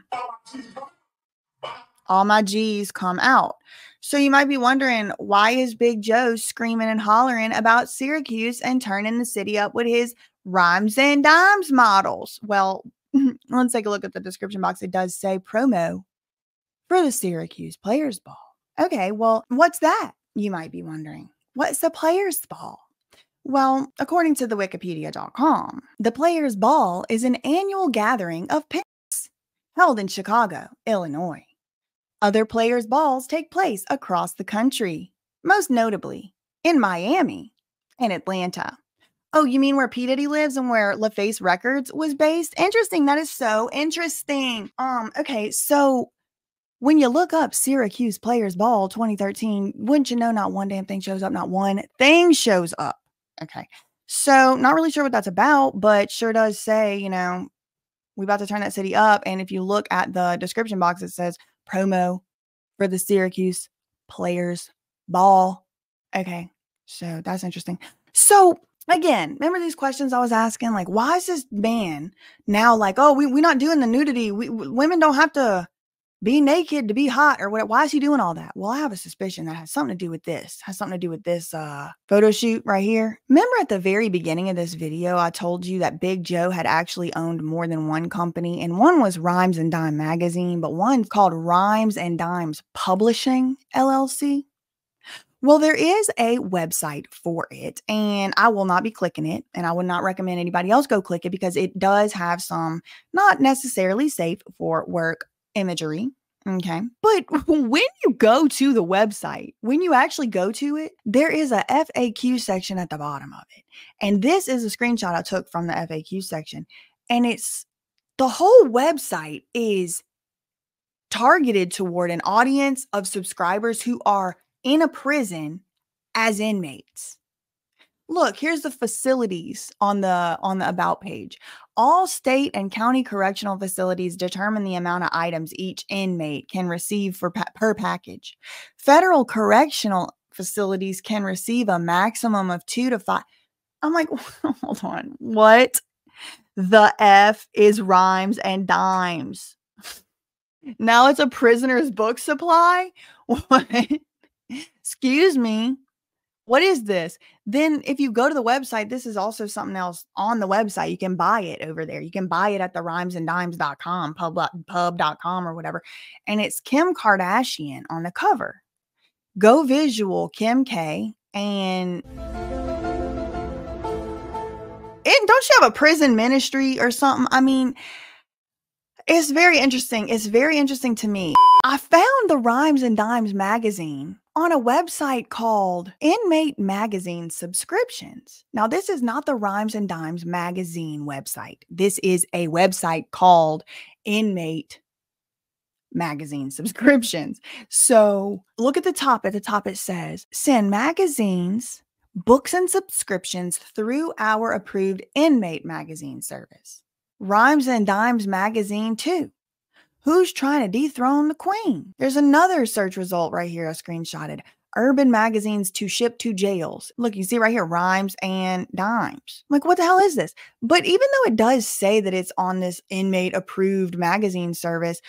All my G's come out. So you might be wondering, why is Big Joe screaming and hollering about Syracuse and turning the city up with his Rhymes and Dimes models? Well, let's take a look at the description box. It does say promo for the Syracuse Players Ball. Okay, well, what's that? You might be wondering. What's the Players Ball? Well, according to the Wikipedia.com, the Players Ball is an annual gathering of pimps held in Chicago, Illinois. Other players' balls take place across the country, most notably in Miami and Atlanta. Oh, you mean where P. Diddy lives and where LaFace Records was based? Interesting. That is so interesting. Okay, so when you look up Syracuse Players Ball 2013, wouldn't you know not one damn thing shows up? Not one thing shows up. Okay, so not really sure what that's about, but sure does say, you know, we about to turn that city up. And if you look at the description box, it says promo for the Syracuse Players Ball. Okay, so that's interesting. So again, remember these questions I was asking? Like, why is this man now like, oh, we're not doing the nudity. Women don't have to be naked to be hot or whatever. Why is he doing all that? Well, I have a suspicion that has something to do with this. Has something to do with this photo shoot right here. Remember at the very beginning of this video, I told you that Big Joe had actually owned more than one company, and one was Rhymes and Dime Magazine, but one called Rhymes and Dimes Publishing LLC. Well, there is a website for it, and I will not be clicking it, and I would not recommend anybody else go click it because it does have some not necessarily safe for work imagery. Okay. But when you go to the website, when you actually go to it, there is a FAQ section at the bottom of it. And this is a screenshot I took from the FAQ section. And it's the whole website is targeted toward an audience of subscribers who are in a prison as inmates. Look, here's the facilities on the about page. All state and county correctional facilities determine the amount of items each inmate can receive per package. Federal correctional facilities can receive a maximum of 2 to 5. I'm like, hold on. What the F is Rhymes and Dimes? Now it's a prisoner's book supply? What? Excuse me. What is this? Then if you go to the website, this is also something else on the website. You can buy it over there. You can buy it at the rhymesanddimes.com, pub.com or whatever. And it's Kim Kardashian on the cover. Go Visual, Kim K, and don't you have a prison ministry or something? I mean, it's very interesting. It's very interesting to me. I found the Rhymes and Dimes magazine on a website called Inmate Magazine Subscriptions. Now, this is not the Rhymes and Dimes magazine website. This is a website called Inmate Magazine Subscriptions. So look at the top. At the top, it says, send magazines, books, and subscriptions through our approved Inmate Magazine service. Rhymes and Dimes magazine too. Who's trying to dethrone the queen? There's another search result right here I screenshotted. Urban magazines to ship to jails. Look, you see right here, Rhymes and Dimes. I'm like, what the hell is this? But even though it does say that it's on this inmate approved magazine service,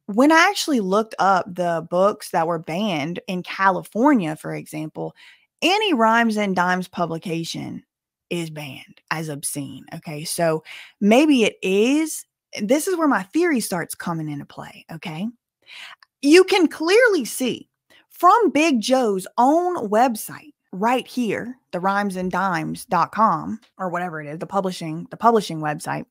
when I actually looked up the books that were banned in California, for example, any Rhymes and Dimes publication is banned as obscene. Okay, so maybe it is. This is where my theory starts coming into play. Okay, you can clearly see from Big Joe's own website right here, the rhymesanddimes.com or whatever it is, the publishing website,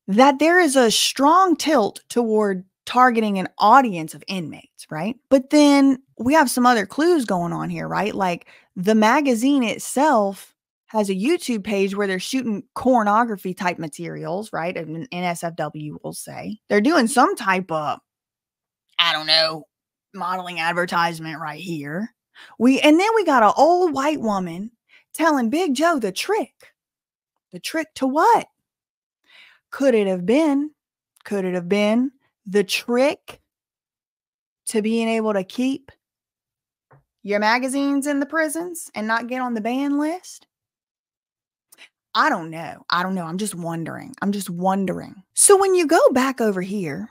that there is a strong tilt toward targeting an audience of inmates, right? But then we have some other clues going on here, right? Like the magazine itself has a YouTube page where they're shooting pornography type materials, right? An NSFW will say. They're doing some type of, I don't know, modeling advertisement right here. And then we got an old white woman telling Big Joe the trick. The trick to what? Could it have been the trick to being able to keep your magazines in the prisons and not get on the ban list? I don't know. I'm just wondering. So when you go back over here,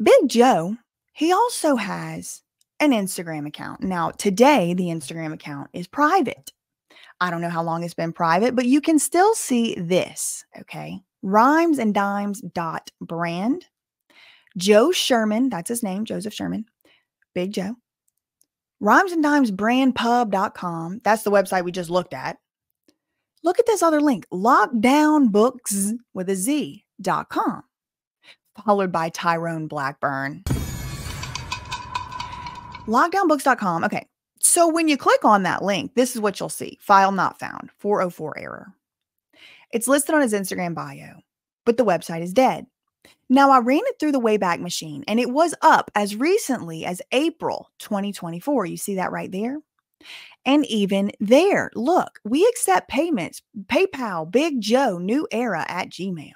Big Joe, he also has an Instagram account. Now, today, the Instagram account is private. I don't know how long it's been private, but you can still see this, okay? rhymesanddimes.brand. Joe Sherman, that's his name, Joseph Sherman, Big Joe. rhymesanddimes.brandpub.com. That's the website we just looked at. Look at this other link, lockdownbooks with a Z.com, followed by Tyrone Blackburn. Lockdownbooks.com. Okay, so when you click on that link, this is what you'll see. File not found, 404 error. It's listed on his Instagram bio, but the website is dead. Now, I ran it through the Wayback Machine, and it was up as recently as April 2024. You see that right there? And even there, look, we accept payments. PayPal, Big Joe, New Era at Gmail.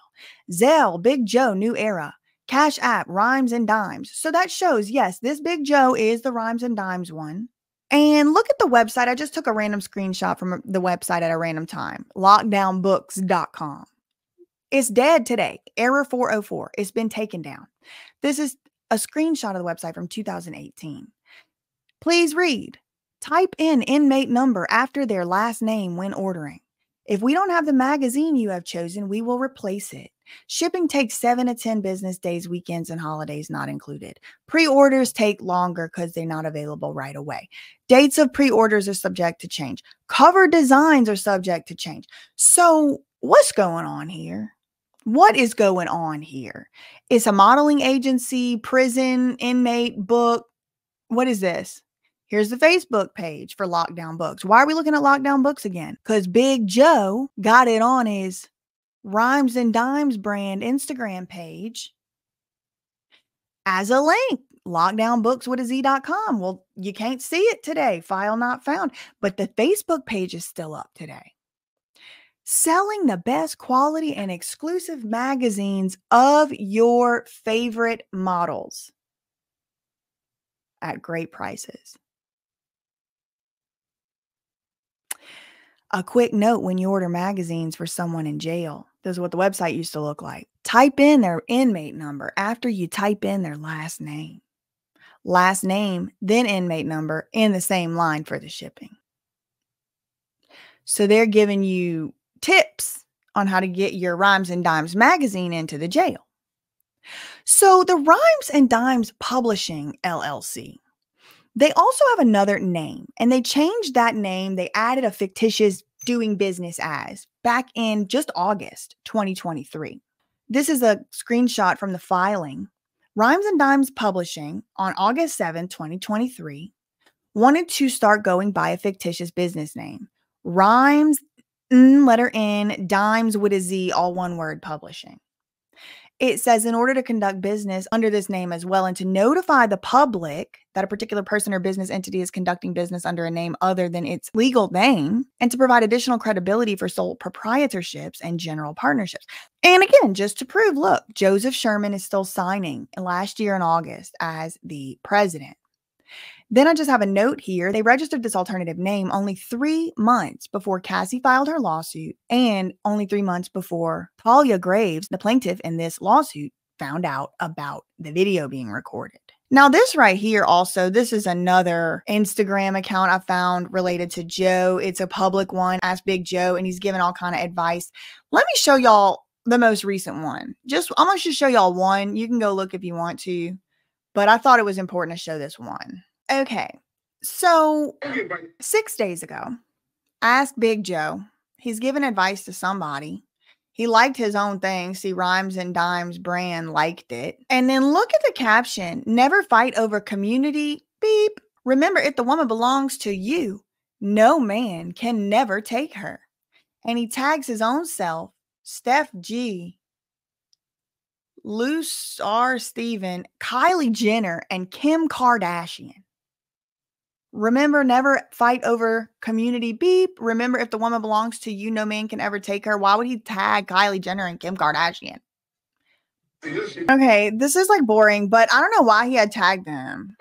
Zelle, Big Joe, New Era. Cash App, Rhymes and Dimes. So that shows, yes, this Big Joe is the Rhymes and Dimes one. And look at the website. I just took a random screenshot from the website at a random time. Lockdownbooks.com. It's dead today. Error 404. It's been taken down. This is a screenshot of the website from 2018. Please read. Type in inmate number after their last name when ordering. If we don't have the magazine you have chosen, we will replace it. Shipping takes 7 to 10 business days, weekends, and holidays not included. Pre-orders take longer because they're not available right away. Dates of pre-orders are subject to change. Cover designs are subject to change. So what's going on here? What is going on here? It's a modeling agency, prison, inmate, book. What is this? Here's the Facebook page for Lockdown Books. Why are we looking at Lockdown Books again? Because Big Joe got it on his Rhymes and Dimes brand Instagram page as a link. Lockdownbooks with a Z.com. Well, you can't see it today. File not found. But the Facebook page is still up today. Selling the best quality and exclusive magazines of your favorite models at great prices. A quick note when you order magazines for someone in jail. This is what the website used to look like. Type in their inmate number after you type in their last name. Last name, then inmate number in the same line for the shipping. So they're giving you tips on how to get your Rhymes and Dimes magazine into the jail. So the Rhymes and Dimes Publishing LLC, They also have another name, and they changed that name. They added a fictitious doing business as back in just August 2023. This is a screenshot from the filing. Rhymes and Dimes Publishing on August 7, 2023, wanted to start going by a fictitious business name. Rhymes, letter N, Dimes with a Z, all one word, Publishing. It says in order to conduct business under this name as well and to notify the public that a particular person or business entity is conducting business under a name other than its legal name and to provide additional credibility for sole proprietorships and general partnerships. And again, just to prove, look, Joseph Sherman is still signing last year in August as the president. Then I just have a note here. They registered this alternative name only 3 months before Cassie filed her lawsuit and only 3 months before Talia Graves, the plaintiff in this lawsuit, found out about the video being recorded. Now, this right here also, this is another Instagram account I found related to Joe. It's a public one, Ask Big Joe, and he's giving all kind of advice. Let me show y'all the most recent one. I'm going to just show y'all one. You can go look if you want to, but I thought it was important to show this one. Okay, so 6 days ago, Ask Big Joe. He's giving advice to somebody. He liked his own thing. See, Rhymes and Dimes brand liked it. And then look at the caption. Never fight over community. Beep. Remember, if the woman belongs to you, no man can never take her. And he tags his own self, Steph G, Luce R. Steven, Kylie Jenner, and Kim Kardashian. Remember, never fight over community. Beep. Remember, if the woman belongs to you, no man can ever take her. Why would he tag Kylie Jenner and Kim Kardashian? Okay, this is like boring, but I don't know why he had tagged them.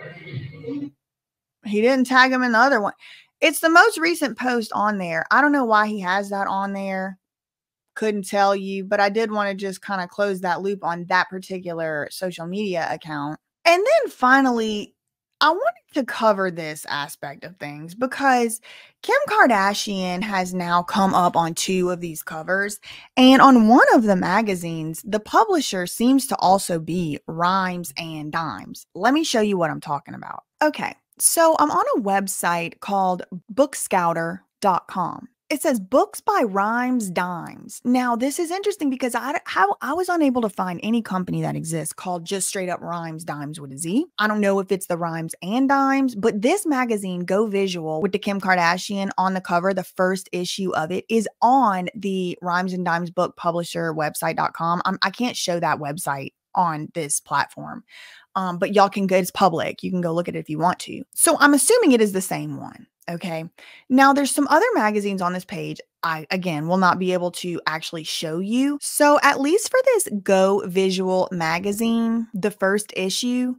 He didn't tag him in the other one. It's the most recent post on there. I don't know why he has that on there. Couldn't tell you, but I did want to just kind of close that loop on that particular social media account. And then finally, I wanted to cover this aspect of things because Kim Kardashian has now come up on 2 of these covers. And on one of the magazines, the publisher seems to also be Rhymes and Dimes. Let me show you what I'm talking about. Okay, so I'm on a website called bookscouter.com. It says books by Rhymes Dimes. Now, this is interesting because I was unable to find any company that exists called just straight up Rhymes Dimes with a Z. I don't know if it's the Rhymes and Dimes, but this magazine, Go Visual, with the Kim Kardashian on the cover, the first issue of it is on the Rhymes and Dimes book publisher website.com. I can't show that website on this platform, but y'all can go, it's public. You can go look at it if you want to. So I'm assuming it is the same one. Okay. Now there's some other magazines on this page. I, again, will not be able to actually show you. So at least for this Go Visual magazine, the first issue,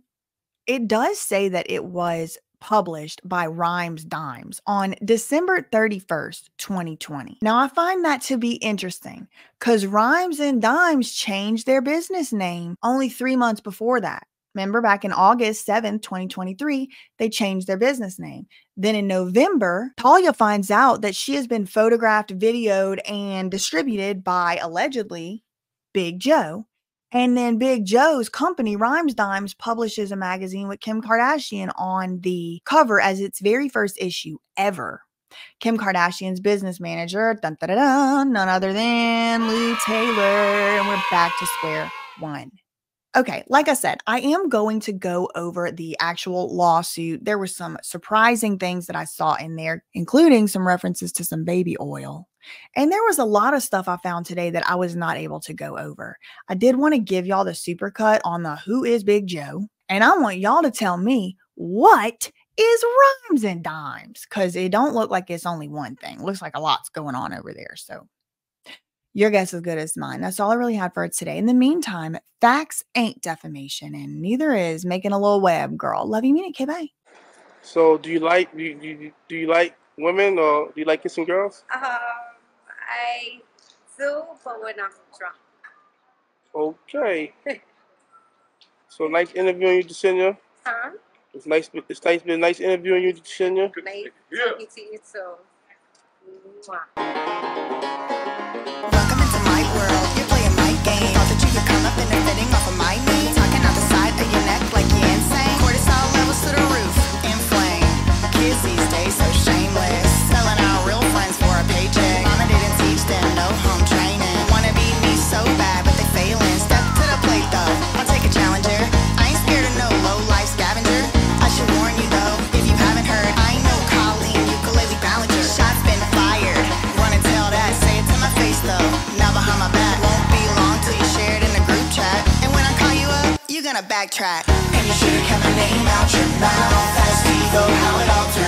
it does say that it was published by Rhymes Dimes on December 31st, 2020. Now I find that to be interesting because Rhymes and Dimes changed their business name only 3 months before that. Remember, back in August 7th, 2023, they changed their business name. Then in November, Talia finds out that she has been photographed, videoed, and distributed by, allegedly, Big Joe. And then Big Joe's company, Rhymes Dimes, publishes a magazine with Kim Kardashian on the cover as its very first issue ever. Kim Kardashian's business manager, none other than Lou Taylor. And we're back to square one. Okay, like I said, I am going to go over the actual lawsuit. There were some surprising things that I saw in there, including some references to some baby oil. And there was a lot of stuff I found today that I was not able to go over. I did want to give y'all the supercut on the Who is Big Joe? And I want y'all to tell me what is Rhymes and Dimes? Because it don't look like it's only one thing. It looks like a lot's going on over there. So your guess is as good as mine. That's all I really had for today. In the meantime, facts ain't defamation, and neither is making a little web, girl. Love you, mean it, K-Bye. So, do you like women, or do you like kissing girls? I do, but when I'm drunk. Okay. So, nice interviewing you, Jasenia. Huh? It's been nice interviewing you, Jasenia. Nice talking to you too. Mwah. Off of my knee, talking out the side of your neck like you're insane. Cortisol levels to the roof, inflamed. gonna backtrack. And you should've kept my name out your mouth. That's Devo, how it all turned